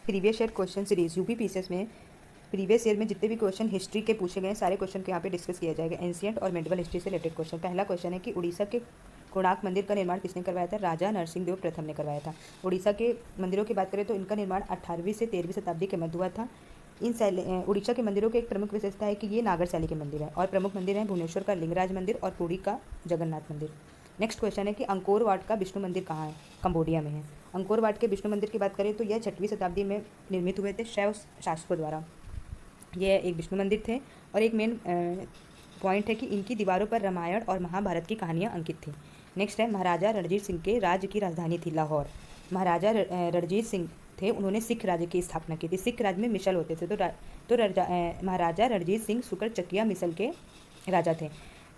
Previous year question series UP PCS में previous year में जितने भी क्वेश्चन हिस्ट्री के पूछे गए सारे क्वेश्चन को यहाँ पे डिस्कस किया जाएगा। एंशिएंट और मेडिवल हिस्ट्री से रिलेटेड क्वेश्चन। पहला क्वेश्चन है कि उड़ीसा के कोणार्क मंदिर का निर्माण किसने करवाया था? राजा नरसिंह देव प्रथम ने करवाया था। उड़ीसा के मंदिरों की बात करें तो इनका निर्माण 18वीं से 13वीं शताब्दी के मध्य हुआ था। उड़ीसा के मंदिरों की एक प्रमुख विशेषता है कि ये नागर शैली के मंदिर हैं और प्रमुख मंदिर हैं भुवनेश्वर का लिंगराज मंदिर और पुरी का जगन्नाथ मंदिर। नेक्स्ट क्वेश्चन है कि अंकोर वाट का विष्णु मंदिर कहाँ है? कंबोडिया में है। अंकोर वाट के विष्णु मंदिर की बात करें तो यह 6वीं शताब्दी में निर्मित हुए थे शैव शासकों द्वारा। यह एक विष्णु मंदिर थे और एक मेन पॉइंट है कि इनकी दीवारों पर रामायण और महाभारत की कहानियाँ अंकित थी। नेक्स्ट है महाराजा रणजीत सिंह के राज्य की राजधानी थी लाहौर। महाराजा रणजीत सिंह थे, उन्होंने सिख राज्य की स्थापना की थी। सिख राज्य में मिसल होते थे महाराजा रणजीत सिंह सुकर चकिया मिसल के राजा थे।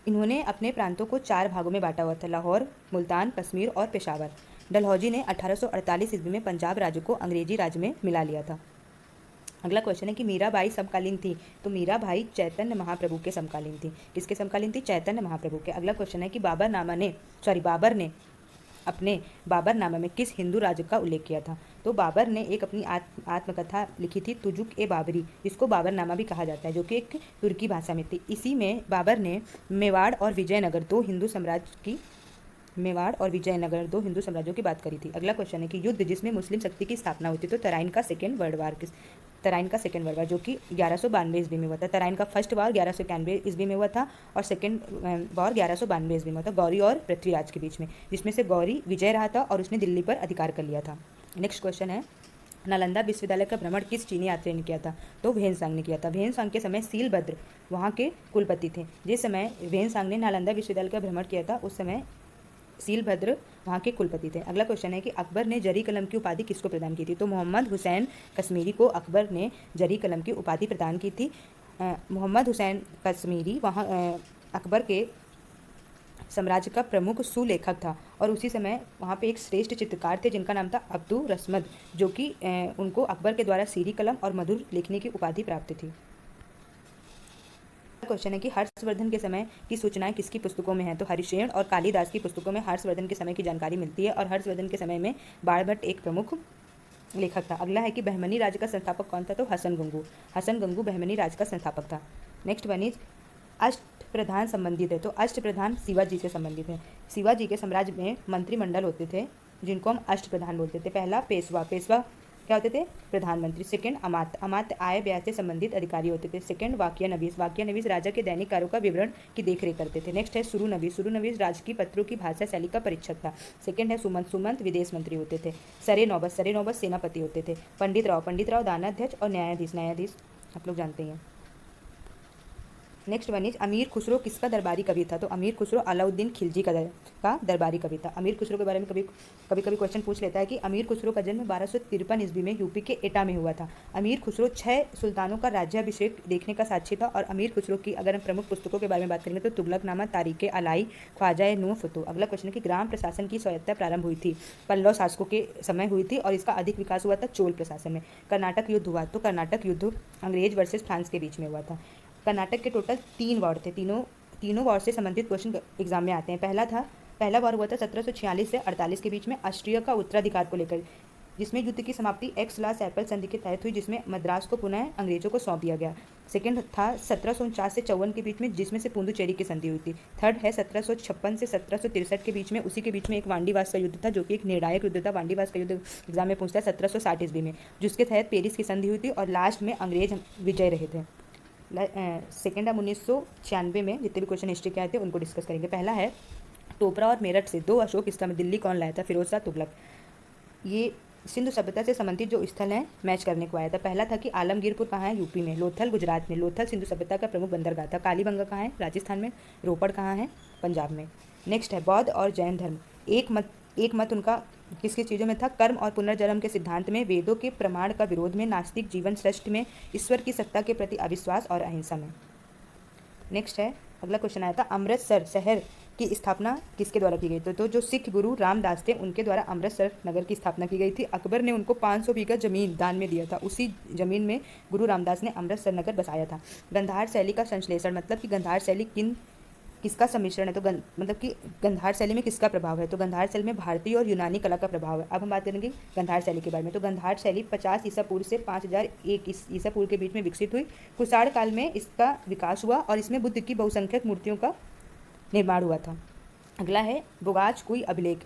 इन्होंने अपने प्रांतों को 4 भागों में बांटा हुआ था, लाहौर, मुल्तान, कश्मीर और पेशावर। डलहौजी ने 1848 ईस्वी में पंजाब राज्य को अंग्रेजी राज्य में मिला लिया था। अगला क्वेश्चन है कि मीराबाई समकालीन थी, तो मीराबाई चैतन्य महाप्रभु के समकालीन थी। किसके समकालीन थी? चैतन्य महाप्रभु के। अगला क्वेश्चन है कि बाबर ने अपने बाबरनामा में किस हिंदू राजा का उल्लेख किया था? तो बाबर ने एक अपनी आत्मकथा लिखी थी तुजुक ए बाबरी, जिसको बाबरनामा भी कहा जाता है, जो कि एक तुर्की भाषा में थी। इसी में बाबर ने मेवाड़ और विजयनगर दो हिंदू साम्राज्यों की बात करी थी। अगला क्वेश्चन है कि युद्ध जिसमें मुस्लिम शक्ति की स्थापना हुई थी, तो तराइन का सेकेंड वर्ल्ड वार जो कि 1192 ईस्वी में हुआ था। तराइन का फर्स्ट वार 1191 ईस्वी में हुआ था और सेकेंड वार 1192 ईस्वी में हुआ था, गौरी और पृथ्वीराज के बीच में, जिसमें से गौरी विजय रहा था और उसने दिल्ली पर अधिकार कर लिया था। नेक्स्ट क्वेश्चन है नालंदा विश्वविद्यालय का भ्रमण किस चीनी यात्री ने किया था? तो भेनसांग ने किया था। भेनसांग के समय सीलभद्र वहाँ के कुलपति थे। जिस समय भेनसांग ने नालंदा विश्वविद्यालय का भ्रमण किया था उस समय सीलभद्र वहाँ के कुलपति थे। अगला क्वेश्चन है कि अकबर ने जरी कलम की उपाधि किसको प्रदान की थी? तो मोहम्मद हुसैन कश्मीरी को अकबर ने जरी कलम की उपाधि प्रदान की थी। मोहम्मद हुसैन कश्मीरी वहाँ अकबर के साम्राज्य का प्रमुख सुलेखक था और उसी समय वहाँ पे एक श्रेष्ठ चित्रकार थे जिनका नाम था अब्दुल रसमद, जो कि उनको अकबर के द्वारा सीरी कलम और मधुर लिखने की उपाधि प्राप्त थी। क्वेश्चन है कि हर्षवर्धन के समय की सूचनाएं किसकी पुस्तकों में है? तो हरिशेन और कालिदास की पुस्तकों में हर्षवर्धन के समय की जानकारी मिलती है और हर्षवर्धन के समय में बाणभट्ट एक प्रमुख लेखक था। अगला है कि बहमनी राज्य का संस्थापक कौन था? तो हसन गंगू बहमनी राज्य का संस्थापक था। नेक्स्ट वन इज अष्टप्रधान संबंधित है, तो अष्टप्रधान शिवाजी से संबंधित है। शिवाजी के साम्राज्य में मंत्रिमंडल होते थे जिनको हम अष्टप्रधान बोलते थे। पहला पेशवा क्या होते थे? प्रधानमंत्री। सेकंड अमात्य आय व्यय से संबंधित अधिकारी होते थे। सेकंड वाक्य नवीस राजा के दैनिक कार्यों का विवरण की देखरेख करते थे। नेक्स्ट है सुरु नवीस राजकीय पत्रों की भाषा शैली का परीक्षक था। सेकंड है सुमंत विदेश मंत्री होते थे। सरे नौबत सेनापति होते थे। पंडित राव दानाध्यक्ष और न्यायाधीश आप लोग जानते हैं। नेक्स्ट वन इज अमीर खुसरो किसका दरबारी कवि था? तो अमीर खुसरो अलाउद्दीन खिलजी का दरबारी कवि था। अमीर खुसरो के बारे में कभी क्वेश्चन पूछ लेता है कि अमीर खुसरो का जन्म 1253 ईस्वी में यूपी के एटा में हुआ था। अमीर खुसरो 6 सुल्तानों का राज्याभिषेक देखने का साक्षी था और अमीर खुसरो की अगर हम प्रमुख पुस्तकों के बारे में बात करेंगे तो तुगलकनामा, तारीख अलाई, ख्वाजा नूह फतू। अगला क्वेश्चन है कि ग्राम प्रशासन की स्वायत्तता प्रारंभ हुई थी पल्लव शासकों के समय हुई थी और इसका अधिक विकास हुआ था चोल प्रशासन में। कर्नाटक युद्ध हुआ, तो कर्नाटक युद्ध अंग्रेज वर्सेस फ्रांस के बीच में हुआ था। कर्नाटक के टोटल 3 वार थे। तीनों वार से संबंधित क्वेश्चन एग्जाम में आते हैं। पहला वार हुआ था 1746 से 48 के बीच में ऑस्ट्रिया का उत्तराधिकार को लेकर, जिसमें युद्ध की समाप्ति एक्स-ला-सैपल संधि के तहत हुई, जिसमें मद्रास को पुनः अंग्रेजों को सौंप दिया गया। सेकंड था 1749 से 54 के बीच में, जिसमें से पुदुचेरी की संधि हुई थी। थर्ड है 1756 से 1763 के बीच में, उसी के बीच में एक वांडीवास का युद्ध था जो कि एक निर्णायक युद्ध था। वांडीवास का युद्ध एग्जाम में पूछता है 1760 ईस्वी में, जिसके तहत पेरिस की संधि हुई थी और लास्ट में अंग्रेज विजय रहे थे। सेकेंड हम 1996 में जितने भी क्वेश्चन हिस्ट्री के आए थे उनको डिस्कस करेंगे। पहला है टोपरा और मेरठ से 2 अशोक स्तंभ दिल्ली कौन लाया था? फिरोज शाह तुगलक। ये सिंधु सभ्यता से संबंधित जो स्थल हैं मैच करने को आया था। पहला था कि आलमगीरपुर कहाँ है? यूपी में। लोथल गुजरात में। लोथल सिंधु सभ्यता का प्रमुख बंदरगाह था। कालीबंगा कहाँ है? राजस्थान में। रोपड़ कहाँ है? पंजाब में। नेक्स्ट है बौद्ध और जैन धर्म। एक मत उनका किस किस चीज़ों में था? कर्म और पुनर्जन्म के सिद्धांत में, वेदों के प्रमाण का विरोध में, नास्तिक जीवन श्रेष्ठ में, ईश्वर की सत्ता के प्रति अविश्वास और अहिंसा में। नेक्स्ट है अगला क्वेश्चन आया था अमृतसर शहर की स्थापना किसके द्वारा की गई? तो जो सिख गुरु रामदास थे उनके द्वारा अमृतसर नगर की स्थापना की गई थी। अकबर ने उनको 500 बीघा जमीन दान में दिया था। उसी जमीन में गुरु रामदास ने अमृतसर नगर बसाया था। गंधार शैली का संश्लेषण, मतलब कि गंधार शैली किन किसका सम्मिश्रण है, तो मतलब कि गंधार शैली में किसका प्रभाव है, तो गंधार शैली में भारतीय और यूनानी कला का प्रभाव है। अब हम बात करेंगे गंधार शैली के बारे में। तो गंधार शैली 50 ईसा पूर्व से 5001 ईसा पूर्व के बीच में विकसित हुई। कुषाण काल में इसका विकास हुआ और इसमें बुद्ध की बहुसंख्यक मूर्तियों का निर्माण हुआ था। अगला है बोगाज कुई अभिलेख।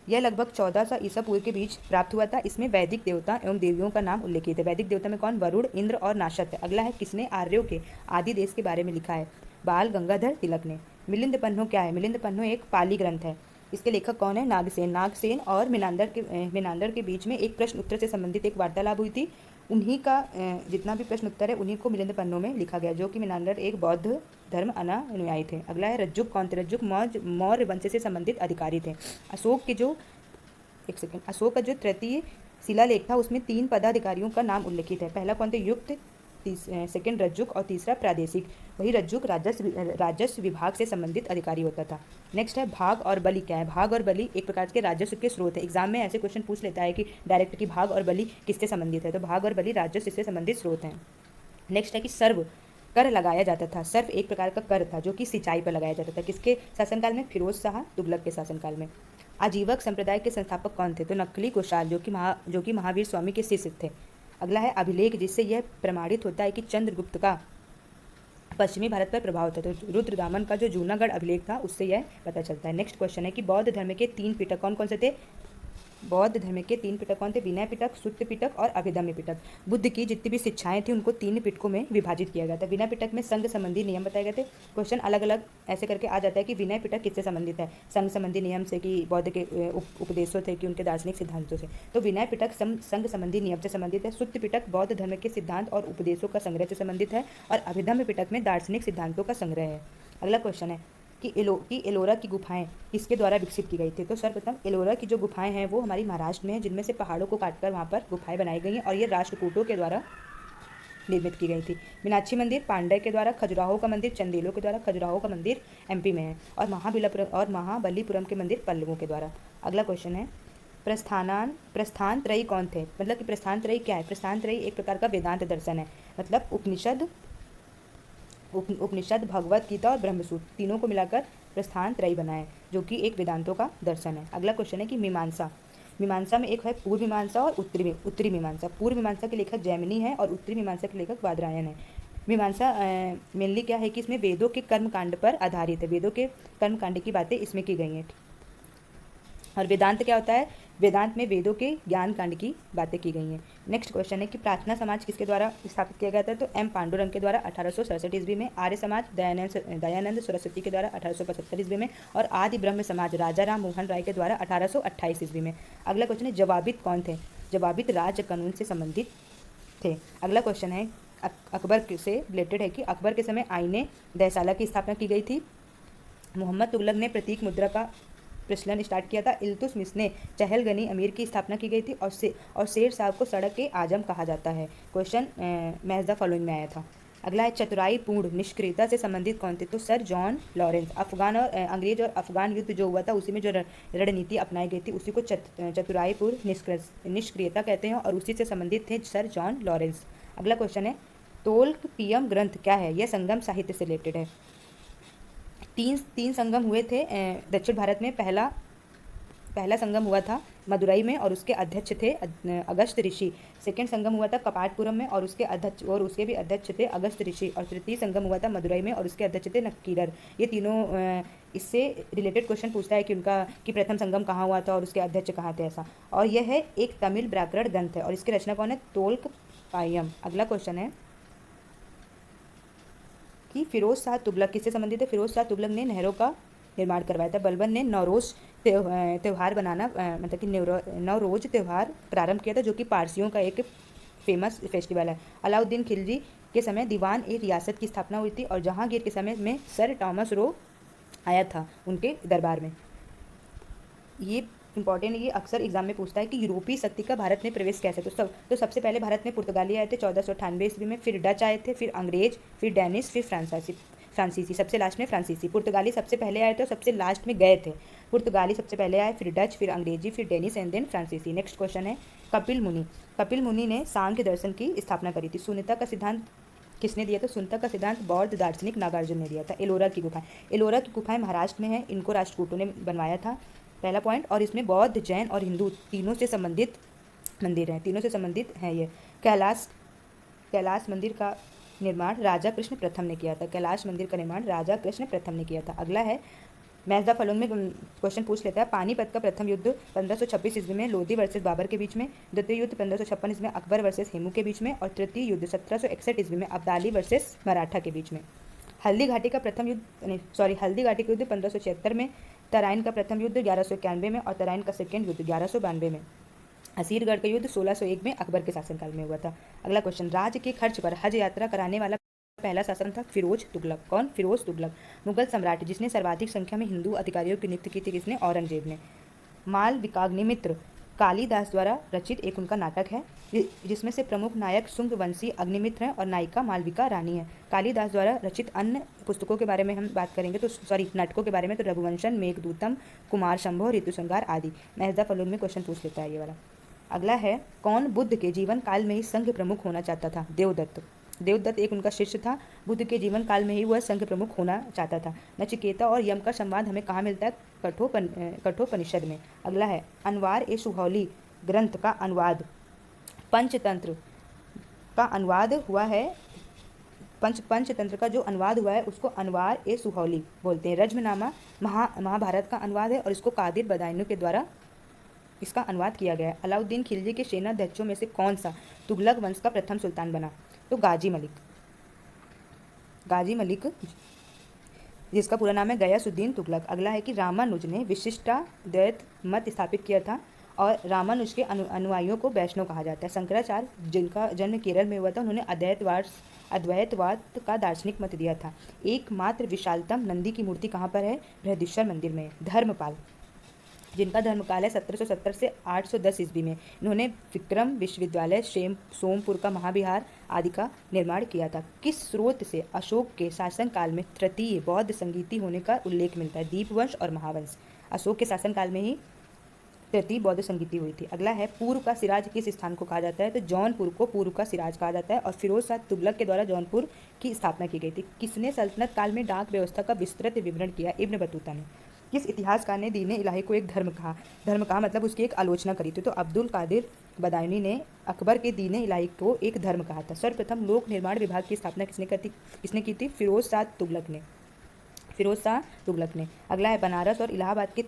यह लगभग 1400 ईसा पूर्व के बीच प्राप्त हुआ था। इसमें वैदिक देवता एवं देवियों का नाम उल्लेखित है। वैदिक देवता में कौन, वरुण, इंद्र और नाशत है। अगला है किसने आर्यों के आदि देश के बारे में लिखा है, बाल गंगाधर तिलक ने। मिलिंद पन्हो क्या है, मिलिंद पन्हो एक पाली ग्रंथ है। इसके लेखक कौन है, नागसेन। नागसेन और मिनांदर के बीच में एक प्रश्न उत्तर से संबंधित एक वार्तालाप हुई थी। उन्हीं का जितना भी प्रश्न उत्तर है उन्हीं को मिलिंद पन्हो में लिखा गया, जो कि मिनांदर एक बौद्ध धर्म अनुयायी थे। अगला है रज्जुक कौन थे, रज्जुक मौर्य वंश से संबंधित अधिकारी थे। अशोक का जो तृतीय शिलालेख था उसमें 3 पदाधिकारियों का नाम उल्लेखित है। पहला कौन थे, युक्त, सेकंड रज्जुक और तीसरा प्रादेशिक। वही रज्जुक राजस्व विभाग से संबंधित अधिकारी होता था। नेक्स्ट है भाग और बलि क्या है। भाग और बलि एक प्रकार के राजस्व के स्रोत है। एग्जाम में ऐसे क्वेश्चन पूछ लेता है कि डायरेक्ट कि भाग और बलि किससे संबंधित है, तो भाग और बलि राजस्व से संबंधित स्रोत हैं। नेक्स्ट है कि सर्व कर लगाया जाता था। सर्व एक प्रकार का कर था जो कि सिंचाई पर लगाया जाता था। किसके शासनकाल में, फिरोज शाह तुगलक के शासनकाल में। आजीवक संप्रदाय के संस्थापक कौन थे, तो नकली कुशाल जो कि महावीर स्वामी के शिष्य थे। अगला है अभिलेख, जिससे यह प्रमाणित होता है कि चंद्रगुप्त का पश्चिमी भारत पर प्रभाव था। तो रुद्रदामन का जो जूनागढ़ अभिलेख था उससे यह पता चलता है। नेक्स्ट क्वेश्चन है कि बौद्ध धर्म के 3 पिटक कौन कौन से थे। बौद्ध धर्म के 3 पिटक कौन थे, विनय पिटक, सुत्त पिटक और अभिधम्य पिटक। बुद्ध की जितनी भी शिक्षाएं थी उनको 3 पिटकों में विभाजित किया गया था। विनय पिटक में संघ संबंधी नियम बताए गए थे। क्वेश्चन अलग अलग ऐसे करके आ जाता है कि विनय पिटक किससे संबंधित है, संघ संबंधी नियम से कि बौद्ध के उपदेशों थे कि उनके दार्शनिक सिद्धांतों से। तो विनय पिटक संघ संबंधी नियम से संबंधित है। सुत्त पिटक बौद्ध धर्म के सिद्धांत और उपदेशों का संग्रह से संबंधित है और अभिधम्य पिटक में दार्शनिक सिद्धांतों का संग्रह है। अगला क्वेश्चन है कि एलोरा की गुफाएं किसके द्वारा विकसित की गई थी। तो सर्वप्रथम एलोरा की जो गुफाएं हैं वो हमारी महाराष्ट्र में है, जिनमें से पहाड़ों को काटकर वहाँ पर गुफाएं बनाई गई हैं और ये राष्ट्रकूटों के द्वारा निर्मित की गई थी। मीनाक्षी मंदिर पांडे के द्वारा, खजुराहो का मंदिर चंदेलों के द्वारा, खजुराहो का मंदिर एमपी में है और महाबलीपुरम के मंदिर पल्लवों के द्वारा। अगला क्वेश्चन है प्रस्थान त्रयी कौन थे। मतलब कि प्रस्थान त्रयी क्या है, प्रस्थान त्रयी एक प्रकार का वेदांत दर्शन है। मतलब उपनिषद भगवत गीता और ब्रह्मसूत्र तीनों को मिलाकर प्रस्थान त्रयी बना है, जो कि एक वेदांतों का दर्शन है। अगला क्वेश्चन है कि मीमांसा में एक है पूर्व मीमांसा और उत्तरी मीमांसा। पूर्व मीमांसा के लेखक जैमिनी है और उत्तरी मीमांसा के लेखक बादरायण है। मीमांसा मेनली क्या है कि इसमें वेदों के कर्मकांड पर आधारित है। वेदों के कर्मकांड की बातें इसमें की गई हैं। और वेदांत क्या होता है, वेदांत में वेदों के ज्ञान कांड की बातें की गई हैं। नेक्स्ट क्वेश्चन है कि प्रार्थना समाज किसके द्वारा स्थापित किया गया था। तो एम पांडुरंग के द्वारा 1867 ईस्वी में, आर्य समाज दयानंद सरस्वती के द्वारा 1875 ईस्वी में और आदि ब्रह्म समाज राजा राम मोहन राय के द्वारा 1828 ईस्वी में। अगला क्वेश्चन है जवाबित कौन थे। जवाबित राज कानून से संबंधित थे। अगला क्वेश्चन है अकबर से रिलेटेड है कि अकबर के समय आईने दहसाला की स्थापना की गई थी। मोहम्मद तुगलक ने प्रतीक मुद्रा का प्रचलन स्टार्ट किया था। इल्तुतमिश ने चहलगनी अमीर की स्थापना की गई थी और शेर साहब को सड़क के आजम कहा जाता है। क्वेश्चन महज द फॉलोइंग में आया था। अगला है चतुराई पूर्ण निष्क्रियता से संबंधित कौन थे। तो सर जॉन लॉरेंस। अफगान और अंग्रेज और अफगान युद्ध जो हुआ था उसी में जो रणनीति अपनाई गई थी उसी को चतुराई पूर्ण निष्क्रियता कहते हैं और उसी से संबंधित थे सर जॉन लॉरेंस। अगला क्वेश्चन है तोल्कपियम ग्रंथ क्या है। यह संगम साहित्य से रिलेटेड है। तीन संगम हुए थे दक्षिण भारत में। पहला संगम हुआ था मदुरई में और उसके अध्यक्ष थे अगस्त ऋषि। सेकंड संगम हुआ था कपाटपुरम में और उसके भी अध्यक्ष थे अगस्त ऋषि। और तृतीय संगम हुआ था मदुरई में और उसके अध्यक्ष थे नक्कीरर। ये तीनों इससे रिलेटेड क्वेश्चन पूछता है कि प्रथम संगम कहाँ हुआ था और उसके अध्यक्ष कहाँ थे ऐसा। और यह है एक तमिल व्याकरण ग्रंथ है और इसके रचना कौन है, तोल्काप्पियम। अगला क्वेश्चन है कि फिरोज शाह तुगलक किससे संबंधित है। फिरोज शाह तुगलक ने नहरों का निर्माण करवाया था। बलबन ने नवरोज त्यौहार बनाना मतलब कि नवरोज त्यौहार प्रारंभ किया था, जो कि पारसियों का एक फेमस फेस्टिवल है। अलाउद्दीन खिलजी के समय दीवान ए रियासत की स्थापना हुई थी और जहांगीर के समय में सर टॉमस रो आया था उनके दरबार में। ये इंपॉर्टेंट, ये अक्सर एग्जाम में पूछता है कि यूरोपीय शक्ति का भारत में प्रवेश कैसे। तो सबसे पहले भारत में पुर्तगाली आए थे 1498 ईस्वी में, फिर डच आए थे, फिर अंग्रेज, फिर डेनिश, फिर फ्रांसीसी, सबसे लास्ट में फ्रांसीसी। पुर्तगाली सबसे पहले आए थे और सबसे लास्ट में गए थे। पुर्तगाली सबसे पहले आए, फिर डच, फिर अंग्रेजी, फिर डेनिश एंड देन फ्रांसीसी। नेक्स्ट क्वेश्चन है कपिल मुनि ने सांख्य दर्शन की स्थापना करी थी। शून्यता का सिद्धांत किसने दिया था? सुनता का सिद्धांत बौद्ध दार्शनिक नागार्जुन ने दिया था। एलोरा की गुफाएं, एलोरा की गुफाएं महाराष्ट्र में हैं, इनको राष्ट्रकूटों ने बनवाया था, पहला पॉइंट। और इसमें बौद्ध, जैन और हिंदू तीनों से संबंधित मंदिर हैं, तीनों से संबंधित हैं ये। कैलाश मंदिर का निर्माण राजा कृष्ण प्रथम ने किया था। कैलाश मंदिर का निर्माण राजा कृष्ण प्रथम ने किया था। अगला है मैच द फॉलोइंग में क्वेश्चन पूछ लेता है। पानीपत का प्रथम युद्ध 1526 ईस्वी में लोधी वर्सेस बाबर के बीच में, द्वितीय युद्ध 1556 ईस्वी में अकबर वर्सेस हेमू के बीच में, और तृतीय युद्ध 1761 ईस्वी में अब्दाली वर्सेस मराठा के बीच में। हल्दी घाटी का हल्दी घाटी का युद्ध 1576 में, तराइन का प्रथम युद्ध 1191 में और तराइन का सेकेंड युद्ध 1192 में। असीरगढ़ का युद्ध 1601 में अकबर के शासनकाल में हुआ था। अगला क्वेश्चन, राज्य के खर्च पर हज यात्रा कराने वाला पहला शासन था फिरोज तुगलक। कौन? फिरोज तुगलक। मुगल सम्राट जिसने सर्वाधिक संख्या में हिंदू अधिकारियों की नियुक्ति की थी, किसने? औरंगजेब ने। मालविकाग्निमित्र कालिदास द्वारा रचित एक उनका नाटक है, जिसमें से प्रमुख नायक शुंगवंशी अग्निमित्र हैं और नायिका मालविका रानी है। कालिदास द्वारा रचित अन्य पुस्तकों के बारे में हम बात करेंगे तो नाटकों के बारे में तो रघुवंशम, मेघदूतम, कुमार शंभो, ऋतुसंहार आदि। महज द फॉलोइंग में क्वेश्चन पूछ लेता है ये वाला। अगला है, कौन बुद्ध के जीवन काल में ही संघ प्रमुख होना चाहता था? देवदत्त। देवदत्त एक उनका शिष्य था। बुद्ध के जीवन काल में ही वह संघ प्रमुख होना चाहता था। नचिकेता और यम का संवाद हमें कहाँ मिलता है? कठोपनिषद में। अगला है, अनवार ए सुहौली ग्रंथ का अनुवाद पंचतंत्र का अनुवाद हुआ है। पंचतंत्र का जो अनुवाद हुआ है उसको अनवार ए सुहौली बोलते हैं। रज्मनामा महाभारत का अनुवाद है और इसको कादिर बदायूं के द्वारा इसका अनुवाद किया गया है। अलाउद्दीन खिलजी के सेनाध्यक्षों में से कौन सा तुगलक वंश का प्रथम सुल्तान बना? तो गाजी मलिक जिसका पूरा नाम है गयासुद्दीन तुगलक। अगला है कि रामानुज ने विशिष्टाद्वैत मत स्थापित किया था और रामानुज के अनुयायियों को वैष्णव कहा जाता है। शंकराचार्य जिनका जन्म केरल में हुआ था, उन्होंने अद्वैतवाद का दार्शनिक मत दिया था। एकमात्र विशालतम नंदी की मूर्ति कहाँ पर है? बृहदीश्वर मंदिर में। धर्मपाल जिनका धर्मकाल है 1770 से 810 ईस्वी में, इन्होंने विक्रम विश्वविद्यालय सोमपुर का महाविहार आदि का निर्माण किया था। किस स्रोत से अशोक के शासनकाल में तृतीय बौद्ध संगीति होने का उल्लेख मिलता है? दीपवंश और महावंश। अशोक के शासनकाल में ही तृतीय बौद्ध संगीति हुई थी। अगला है, पूर्व का सिराज किस स्थान को कहा जाता है? तो जौनपुर को पूर्व का सिराज कहा जाता है और फिरोज शाह तुगलक के द्वारा जौनपुर की स्थापना की गई थी। किसने सल्तनत काल में डाक व्यवस्था का विस्तृत विवरण किया? इब्न बतूता ने। किस इतिहासकार ने दीन इलाही को एक धर्म कहा मतलब उसकी एक आलोचना करी थी? तो अब्दुल कादिर बदायूनी ने अकबर के दीन इलाही को एक धर्म कहा था। सर्वप्रथम लोक निर्माण विभाग की स्थापना किसने की थी? फिरोज शाह तुगलक ने। अगला है, बनारस और इलाहाबाद के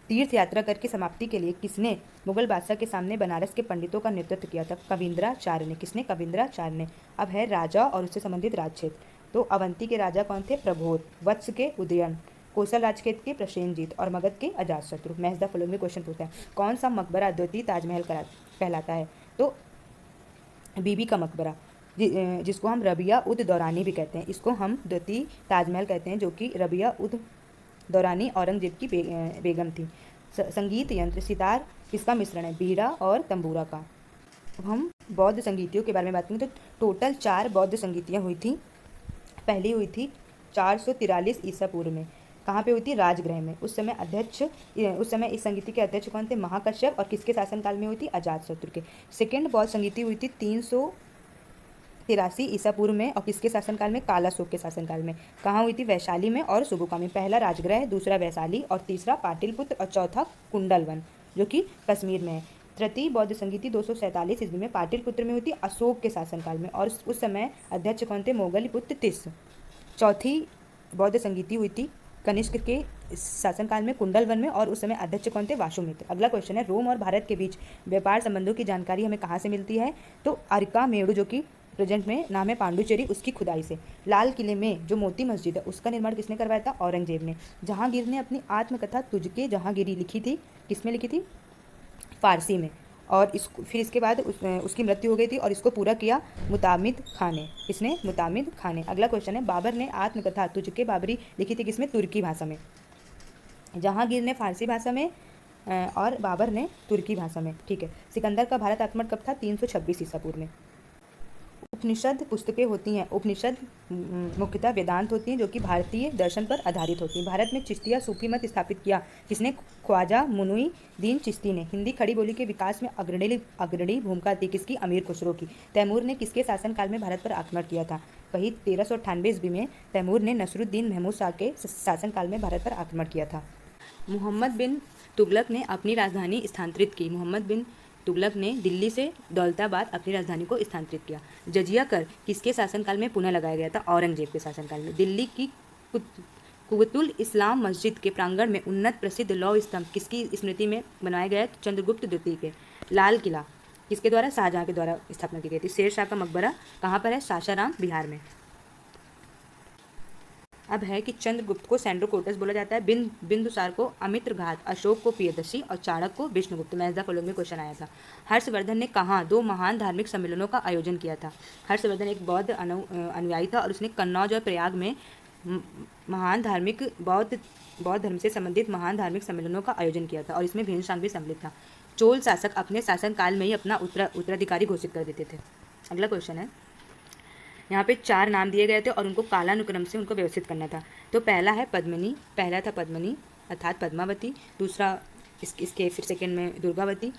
तीर्थ यात्रा करके समाप्ति के लिए किसने मुगल बादशाह के सामने बनारस के पंडितों का नेतृत्व किया था? कविंद्राचार्य ने। किसने? कविंद्राचार्य ने। अब है राजा और उससे संबंधित राज्य। तो अवंती के राजा कौन थे? प्रबोध। वत्स के उदयन, कोसल राजखेत के प्रसेनजीत और मगध के अजातशत्रु। मैच द फॉलोइंग में क्वेश्चन पूछता है, कौन सा मकबरा द्वितीय ताजमहल कहलाता है? तो बीबी का मकबरा, जिसको हम रबिया उद दौरानी भी कहते हैं, इसको हम द्वितीय ताजमहल कहते हैं, जो कि रबिया उद दौरानी औरंगजेब की बेगम थी। संगीत यंत्र सितार किसका मिश्रण है? बीड़ा और तंबूरा का। अब हम बौद्ध संगीतियों के बारे में बात करें तो टोटल 4 बौद्ध संगीतियाँ हुई थी। पहली हुई थी 443 ईसा पूर्व में। कहाँ पे हुई थी? राजगृह में। उस समय इस संगीति के अध्यक्ष कौन थे? महाकश्यप। और किसके शासनकाल में हुई थी? अजातशत्रु के। सेकेंड बौद्ध संगीति हुई थी 383 ईसा पूर्व में और किसके शासनकाल में? कालाशोक के शासनकाल में। कहाँ हुई थी? वैशाली में और सुबुका में। पहला राजगृह, दूसरा वैशाली और तीसरा पाटिलपुत्र और चौथा कुंडलवन जो कि कश्मीर में है। तृतीय बौद्ध संगीति 247 ईस्वी में पाटिलपुत्र में हुई थी अशोक के शासनकाल में और उस समय अध्यक्ष कौन थे? मोगलपुत्र तिस। चौथी बौद्ध संगीति हुई थी कनिष्क के शासनकाल में कुंडलवन में और उस समय अध्यक्ष कौन थे? वासुमित्र। अगला क्वेश्चन है, रोम और भारत के बीच व्यापार संबंधों की जानकारी हमें कहाँ से मिलती है? तो अरकामेड़ु जो कि प्रेजेंट में नाम है पांडुचेरी, उसकी खुदाई से। लाल किले में जो मोती मस्जिद है उसका निर्माण किसने करवाया था? औरंगजेब ने। जहांगीर ने अपनी आत्मकथा तुझके जहांगीरी लिखी थी, किसमें लिखी थी? फारसी में। और फिर इसके बाद उसकी मृत्यु हो गई थी और इसको पूरा किया मुतामिद खान ने। इसने मुतामिद खान ने। अगला क्वेश्चन है, बाबर ने आत्मकथा तुझके बाबरी लिखी थी किसमें? तुर्की भाषा में। जहांगीर ने फारसी भाषा में और बाबर ने तुर्की भाषा में। ठीक है। सिकंदर का भारत आक्रमण कब था? 326 ईसा पूर्व में। उपनिषद पुस्तकें होती हैं। उपनिषद मुख्यतः वेदांत होती हैं जो कि भारतीय दर्शन पर आधारित होती हैं। भारत में चिश्तिया सूफी मत स्थापित किया किसने? ख्वाजा मुइनुद्दीन चिश्ती ने। हिंदी खड़ी बोली के विकास में अग्रणी भूमिका थी किसकी? अमीर खुसरो की। तैमूर ने किसके शासनकाल में भारत पर आक्रमण किया था? वही 1398 ईस्वी में तैमूर ने नसरुद्दीन महमूद शाह के शासनकाल में भारत पर आक्रमण किया था। मोहम्मद बिन तुगलक ने अपनी राजधानी स्थानांतरित की। मोहम्मद बिन तुगलक ने दिल्ली से दौलताबाद अपनी राजधानी को स्थानांतरित किया। जजिया कर किसके शासनकाल में पुनः लगाया गया था? औरंगजेब के शासनकाल में। दिल्ली की कुतुल इस्लाम मस्जिद के प्रांगण में उन्नत प्रसिद्ध लौह स्तंभ किसकी स्मृति में बनाया गया? चंद्रगुप्त द्वितीय के। लाल किला किसके द्वारा? शाहजहां के द्वारा स्थापना की गई थी। शेर शाह का मकबरा कहाँ पर है? सासाराम बिहार में। अब है कि चंद्रगुप्त को सैंड्रोकोटस बोला जाता है, बिंदुसार को अमित्रघात, अशोक को प्रियदर्शी और चाणक्य को विष्णुगुप्त। मैच द फॉलोइंग में क्वेश्चन आया था। हर्षवर्धन ने कहाँ 2 महान धार्मिक सम्मेलनों का आयोजन किया था? हर्षवर्धन एक बौद्ध अनुयायी था और उसने कन्नौज और प्रयाग में महान धार्मिक बौद्ध धर्म से संबंधित महान धार्मिक सम्मेलनों का आयोजन किया था और इसमें भीमशांग भी सम्मिलित था। चोल शासक अपने शासनकाल में ही अपना उत्तराधिकारी घोषित कर देते थे। अगला क्वेश्चन है, यहाँ पे 4 नाम दिए गए थे और उनको कालानुक्रम से उनको व्यवस्थित करना था। तो पहला था पद्मिनी अर्थात पद्मावती। दूसरा इसके फिर सेकंड में दुर्गावती।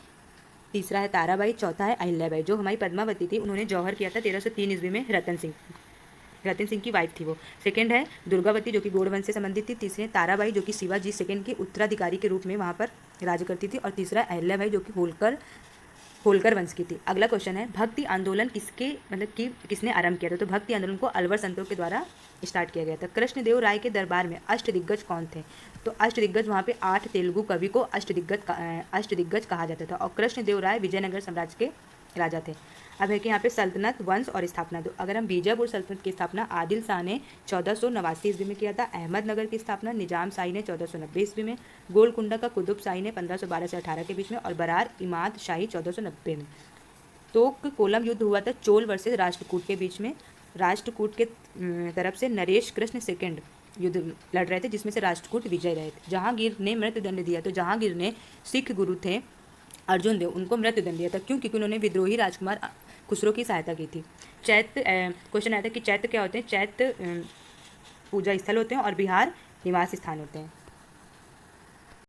तीसरा है ताराबाई। चौथा है अहिल्याबाई। जो हमारी पद्मावती थी उन्होंने जौहर किया था 1303 ईस्वी में रतन सिंह की वाइफ थी वो। सेकंड है दुर्गावती जो कि गौड़ से संबंधित थी। तीसरे ताराबाई जो कि शिवाजी सेकंड के उत्तराधिकारी के रूप में वहाँ पर राज करती थी। और तीसरा अहिल्याबाई जो कि होलकर वंश की थी। अगला क्वेश्चन है, भक्ति आंदोलन किसने आरंभ किया था? तो भक्ति आंदोलन को अलवर संतों के द्वारा स्टार्ट किया गया था। कृष्णदेव राय के दरबार में अष्टदिग्गज कौन थे? तो अष्टदिग्गज वहाँ पे 8 तेलुगु कवि को अष्टदिग्गज कहा जाता था और कृष्णदेव राय विजयनगर साम्राज्य के राजा थे। अब है कि यहाँ पे सल्तनत, वंश और स्थापना। तो अगर हम बीजापुर सल्तनत की स्थापना आदिल शाह ने 1489 ईस्वी में किया था। अहमदनगर की स्थापना निजाम शाही ने 1490 ईस्वी में। गोलकुंडा का कुतुब शाही ने 1512 से 18 के बीच में और बरार इमाद शाही 1490 में। तोक कोलम युद्ध हुआ था चोल वर्सेस राष्ट्रकूट के बीच में। राष्ट्रकूट के तरफ से नरेश कृष्ण सेकंड युद्ध लड़ रहे थे जिसमें से राष्ट्रकूट विजय रहे थे। जहांगीर ने मृत्युदंड दिया। तो जहांगीर ने सिख गुरु थे अर्जुन देव, उनको मृत्युदंड दिया था क्योंकि उन्होंने विद्रोही राजकुमार खुसरो की सहायता की थी। चैत्य क्वेश्चन आया था कि चैत्य क्या होते हैं? चैत्य पूजा स्थल होते हैं और बिहार निवास स्थान होते हैं।